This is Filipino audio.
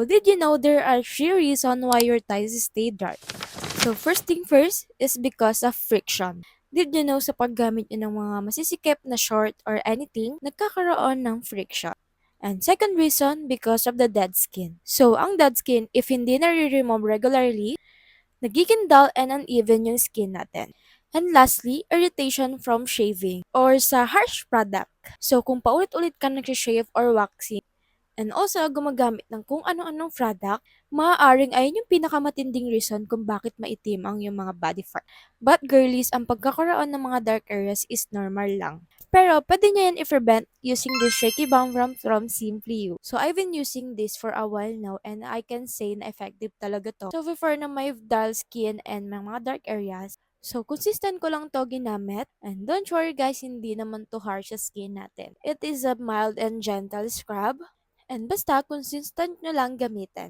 So did you know there are 3 reasons why your ties stay dark? So first thing first is because of friction. Did you know sa paggamit nyo ng mga masisikip na short or anything, nagkakaroon ng friction? And second reason, because of the dead skin. So ang dead skin, if hindi na-remove regularly, nagiging dull and uneven yung skin natin. And lastly, irritation from shaving or sa harsh product. So kung paulit-ulit ka nag-shave or waxing, and also gumagamit ng kung ano-anong product, maaaring ayun yung pinakamatinding reason kung bakit maitim ang yung mga body part. But girlies, ang pagkakaroon ng mga dark areas is normal lang. Pero pwede nyo yan i-prevent using this Shaky Balm from Simply You. So I've been using this for a while now and I can say na effective talaga to. So before na may dull skin and may mga dark areas, so, consistent ko lang to ginamit. And don't worry guys, hindi naman to harsh sa skin natin. It is a mild and gentle scrub. And basta consistent nyo lang gamitin.